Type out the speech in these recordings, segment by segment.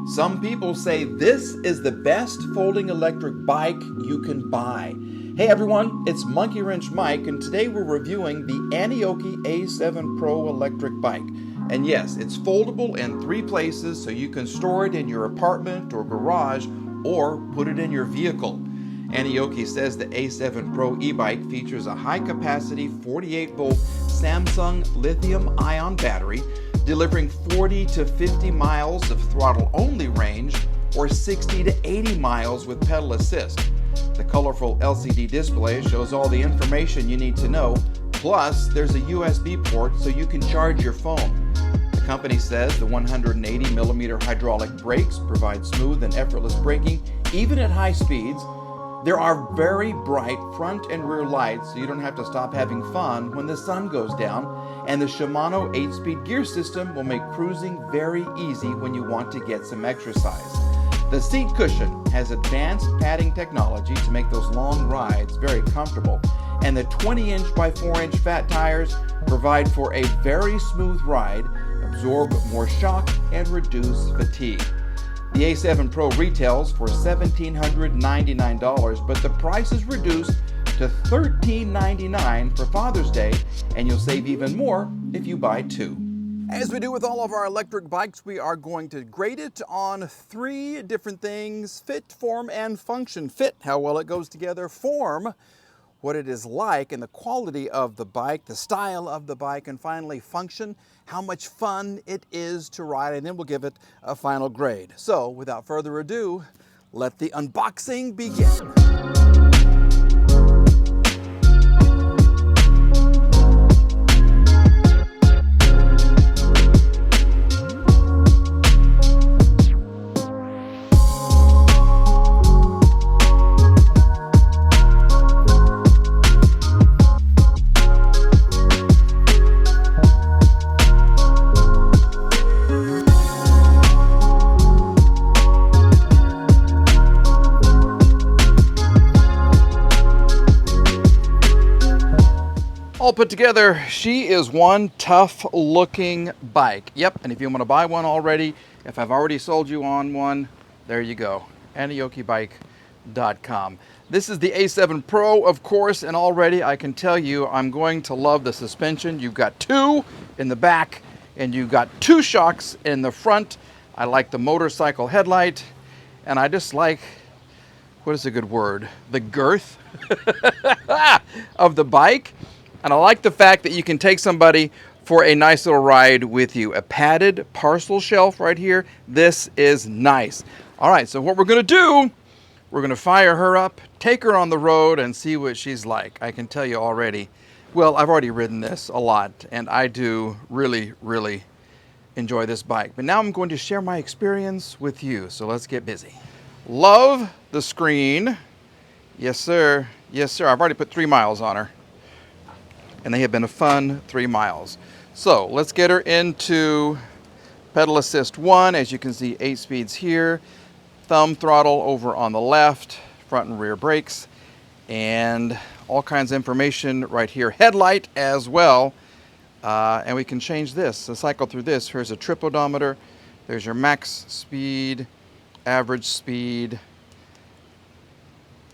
Some people say this is the best folding electric bike you can buy. Hey everyone, it's Monkey Wrench Mike, and today we're reviewing the Aniioki A7 Pro electric bike. And yes, it's foldable in 3 places, so you can store it in your apartment or garage, or put it in your vehicle. Aniioki says the A7 Pro e-bike features a high-capacity 48-volt Samsung lithium-ion battery, delivering 40 to 50 miles of throttle-only range, or 60 to 80 miles with pedal assist. The colorful LCD display shows all the information you need to know, plus there's a USB port so you can charge your phone. The company says the 180mm hydraulic brakes provide smooth and effortless braking even at high speeds. There are very bright front and rear lights so you don't have to stop having fun when the sun goes down, and the Shimano 8-speed gear system will make cruising very easy when you want to get some exercise. The seat cushion has advanced padding technology to make those long rides very comfortable, and the 20-inch by 4-inch fat tires provide for a very smooth ride, absorb more shock, and reduce fatigue. The A7 Pro retails for $1,799, but the price is reduced to $1,399 for Father's Day, and you'll save even more if you buy 2. As we do with all of our electric bikes, we are going to grade it on 3 different things: fit, form, and function. Fit, how well it goes together; form, what it is like and the quality of the bike, the style of the bike; and finally function, how much fun it is to ride, and then we'll give it a final grade. So without further ado, let the unboxing begin. All put together, she is one tough looking bike. Yep, and if you want to buy one already, if I've already sold you on one, there you go, aniokibike.com. This is the A7 Pro, of course, and already I can tell you I'm going to love the suspension. You've got 2 in the back, and you've got 2 shocks in the front. I like the motorcycle headlight, and I just like, what is a good word? The girth of the bike. And I like the fact that you can take somebody for a nice little ride with you. A padded parcel shelf right here. This is nice. All right, so what we're going to do, we're going to fire her up, take her on the road, and see what she's like. I can tell you already, well, I've already ridden this a lot, and I do really, really enjoy this bike. But now I'm going to share my experience with you, so let's get busy. Love the screen. Yes, sir. Yes, sir. I've already put 3 miles on her, and they have been a fun 3 miles. So let's get her into pedal assist 1. As you can see, 8 speeds here, thumb throttle over on the left, front and rear brakes, and all kinds of information right here. Headlight as well, and we can change this. So cycle through this. Here's a trip odometer. There's your max speed, average speed.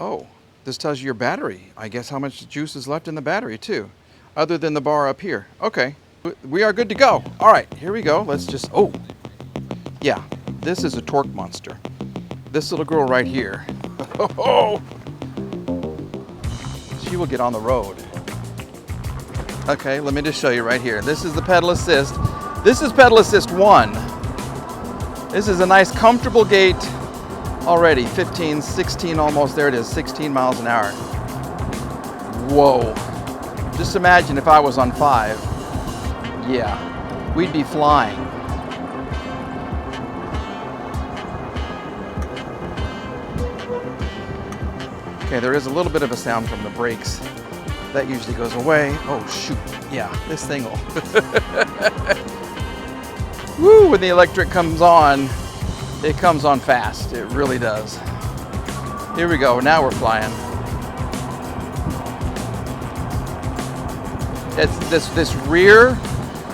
Oh, this tells you your battery. I guess how much juice is left in the battery too, other than the bar up here. Okay, we are good to go. All right, here we go. Let's just, oh, yeah, this is a torque monster. This little girl right here, oh, she will get on the road. Okay, let me just show you right here. This is the pedal assist. This is pedal assist 1. This is a nice comfortable gait already. 15, 16 almost, there it is, 16 miles an hour. Whoa. Just imagine if I was on 5. Yeah, we'd be flying. Okay, there is a little bit of a sound from the brakes. That usually goes away. Oh shoot, yeah, this thing will. Woo, when the electric comes on, it comes on fast. It really does. Here we go, now we're flying. It's this rear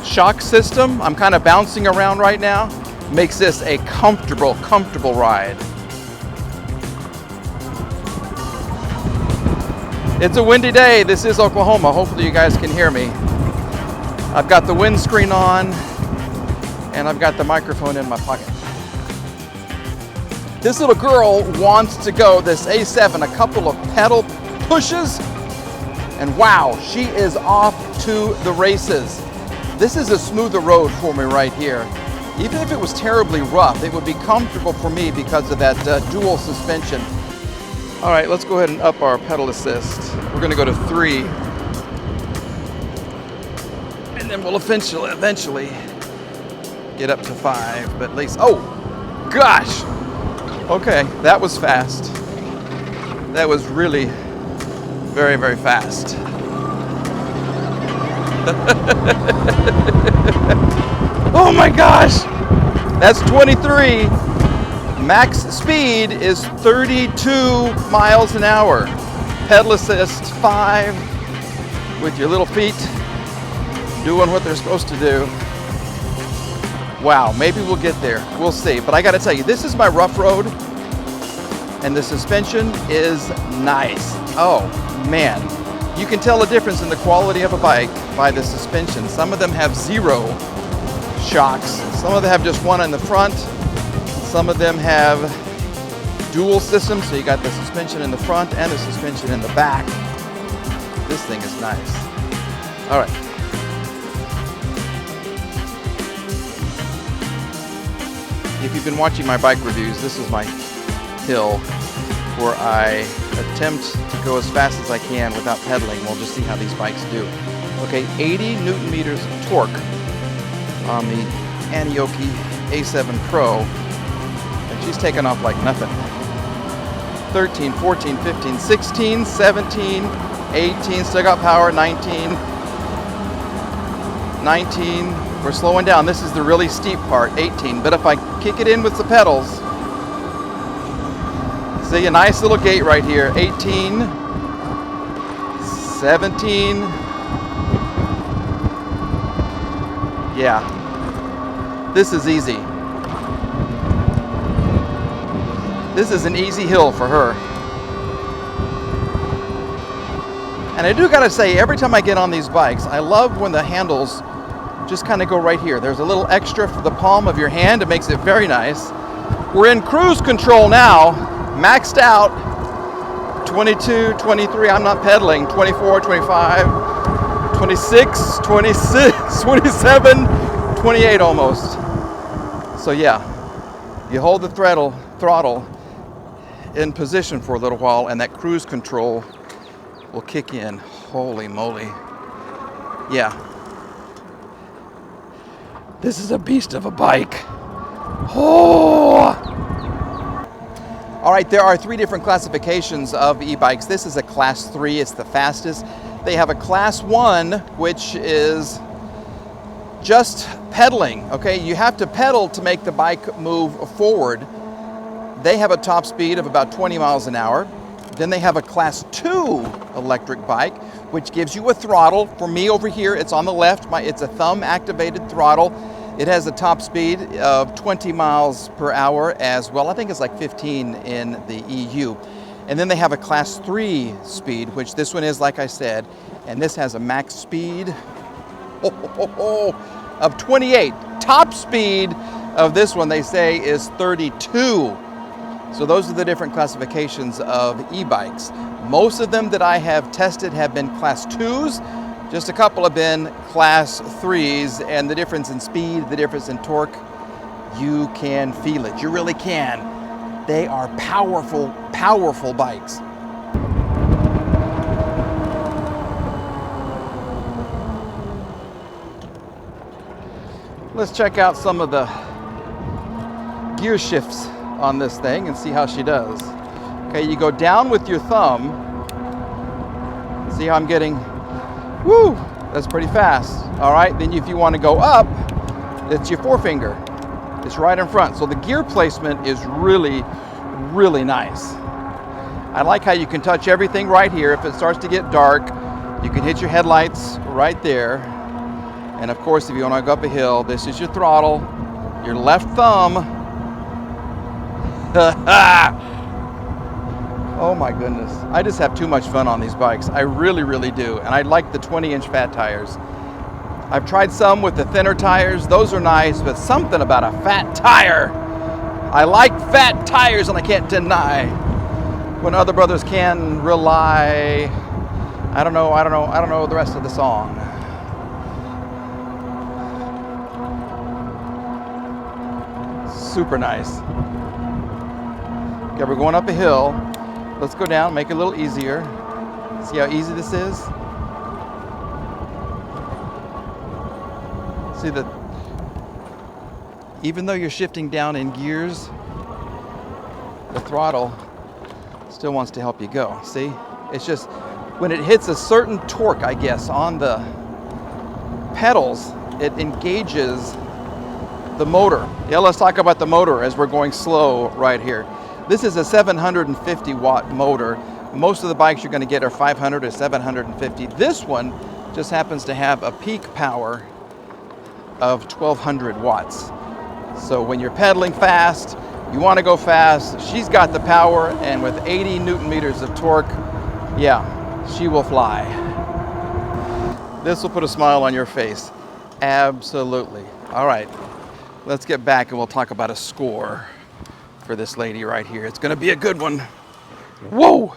shock system. I'm kind of bouncing around right now. makes this a comfortable ride. It's a windy day. This is Oklahoma. Hopefully you guys can hear me. I've got the windscreen on and I've got the microphone in my pocket. This little girl wants to go this A7, a couple of pedal pushes, and wow, she is off to the races. This is a smoother road for me right here. Even if it was terribly rough, it would be comfortable for me because of that dual suspension. All right, let's go ahead and up our pedal assist. We're gonna go to 3. And then we'll eventually get up to 5, but at least, oh, gosh. Okay, that was fast. That was really very, very fast. Oh my gosh, that's 23. Max speed is 32 miles an hour. Pedal assist 5 with your little feet doing what they're supposed to do. Wow, maybe we'll get there. We'll see. But I got to tell you, this is my rough road, and the suspension is nice. Oh man, you can tell a difference in the quality of a bike by the suspension. Some of them have 0 shocks. Some of them have just one in the front. Some of them have dual systems, so you got the suspension in the front and the suspension in the back. This thing is nice. All right. If you've been watching my bike reviews, this is my hill where I attempt to go as fast as I can without pedaling. We'll just see how these bikes do. Okay, 80 Newton meters of torque on the Aniioki A7 Pro, and she's taken off like nothing. 13, 14, 15, 16, 17, 18, still got power, 19, 19, we're slowing down. This is the really steep part, 18, but if I kick it in with the pedals, see a nice little gate right here, 18, 17, yeah, this is easy. This is an easy hill for her. And I do gotta say, every time I get on these bikes, I love when the handles just kind of go right here. There's a little extra for the palm of your hand. It makes it very nice. We're in cruise control now, maxed out, 22, 23, I'm not pedaling, 24, 25, 26, 26, 27, 28 almost. So yeah, you hold the throttle in position for a little while and that cruise control will kick in. Holy moly. Yeah. This is a beast of a bike. Oh! All right, there are 3 different classifications of e-bikes. This is a class 3, it's the fastest. They have a class 1, which is just pedaling, okay? You have to pedal to make the bike move forward. They have a top speed of about 20 miles an hour. Then they have a class 2 electric bike, which gives you a throttle. For me over here, it's on the left. It's a thumb activated throttle. It has a top speed of 20 miles per hour as well. I think it's like 15 in the EU. And then they have a class 3 speed, which this one is, like I said, and this has a max speed of 28. Top speed of this one, they say, is 32. So those are the different classifications of e-bikes. Most of them that I have tested have been class 2s. Just a couple have been class 3s, and the difference in speed, the difference in torque, you can feel it. You really can. They are powerful, powerful bikes. Let's check out some of the gear shifts on this thing and see how she does. Okay, you go down with your thumb. See how I'm getting, woo, that's pretty fast. All right, then if you want to go up, it's your forefinger. It's right in front. So the gear placement is really, really nice. I like how you can touch everything right here. If it starts to get dark, you can hit your headlights right there. And of course, if you want to go up a hill, this is your throttle. Your left thumb. Oh my goodness. I just have too much fun on these bikes. I really, really do. And I like the 20-inch fat tires. I've tried some with the thinner tires. Those are nice, but something about a fat tire. I like fat tires, and I can't deny when other brothers can rely. I don't know the rest of the song. Super nice. Okay, we're going up a hill. Let's go down, make it a little easier. See how easy this is? See that even though you're shifting down in gears, the throttle still wants to help you go. See? It's just when it hits a certain torque, I guess, on the pedals, it engages the motor. Yeah, let's talk about the motor as we're going slow right here. This is a 750 watt motor. Most of the bikes you're going to get are 500 or 750. This one just happens to have a peak power of 1200 watts. So when you're pedaling fast, you want to go fast, she's got the power, and with 80 Newton meters of torque, yeah, she will fly. This will put a smile on your face. Absolutely. All right, let's get back and we'll talk about a score for this lady right here. It's gonna be a good one. Whoa!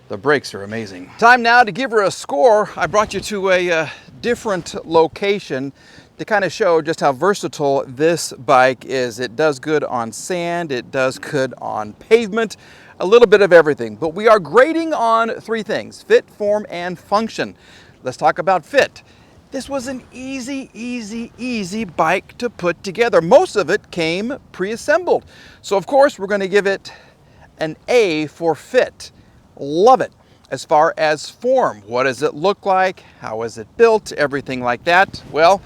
The brakes are amazing. Time now to give her a score. I brought you to a different location to kind of show just how versatile this bike is. It does good on sand, it does good on pavement, a little bit of everything. But we are grading on three things: fit, form, and function. Let's talk about fit. This was an easy bike to put together. Most of it came pre-assembled. So of course, we're gonna give it an A for fit. Love it. As far as form, what does it look like? How is it built? Everything like that. Well,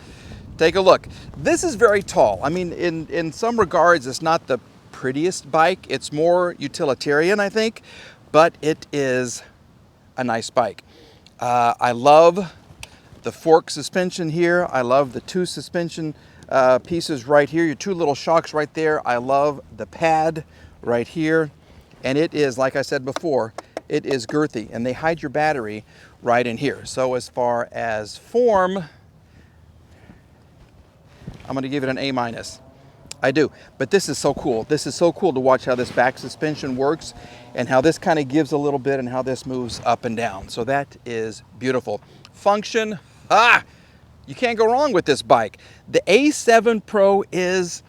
take a look. This is very tall. I mean, in some regards, it's not the prettiest bike. It's more utilitarian, I think, but it is a nice bike. I love the fork suspension here. I love the two suspension pieces right here, your two little shocks right there. I love the pad right here. And it is, like I said before, it is girthy, and they hide your battery right in here. So as far as form, I'm gonna give it an A-. I do, but this is so cool. This is so cool to watch how this back suspension works and how this kind of gives a little bit and how this moves up and down. So that is beautiful. Function, you can't go wrong with this bike. The A7 Pro is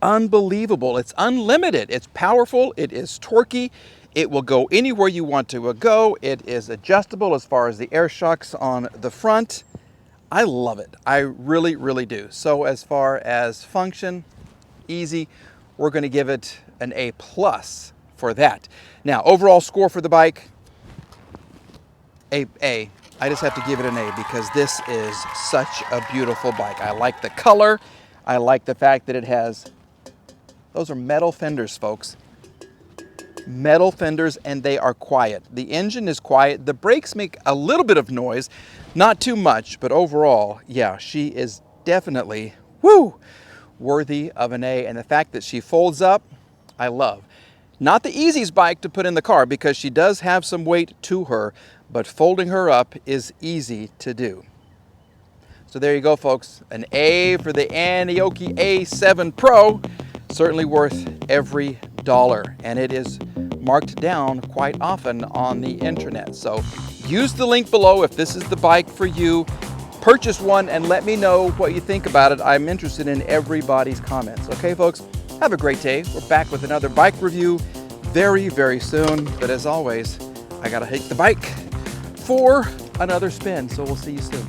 unbelievable. It's unlimited. It's powerful. It is torquey. It will go anywhere you want to go. It is adjustable as far as the air shocks on the front. I love it. I really, really do. So as far as function, easy. We're going to give it an A+ for that. Now, overall score for the bike, A. I just have to give it an A because this is such a beautiful bike. I like the color. I like the fact that it has, those are metal fenders, folks. Metal fenders, and they are quiet. The engine is quiet. The brakes make a little bit of noise, not too much, but overall, yeah, she is definitely, worthy of an A. And the fact that she folds up, I love. Not the easiest bike to put in the car because she does have some weight to her, but folding her up is easy to do. So there you go, folks. An A for the Aniioki A7 Pro. Certainly worth every dollar, and it is marked down quite often on the internet. So use the link below if this is the bike for you. Purchase one and let me know what you think about it. I'm interested in everybody's comments. Okay, folks, have a great day. We're back with another bike review very, very soon. But as always, I gotta take the bike for another spin, so we'll see you soon.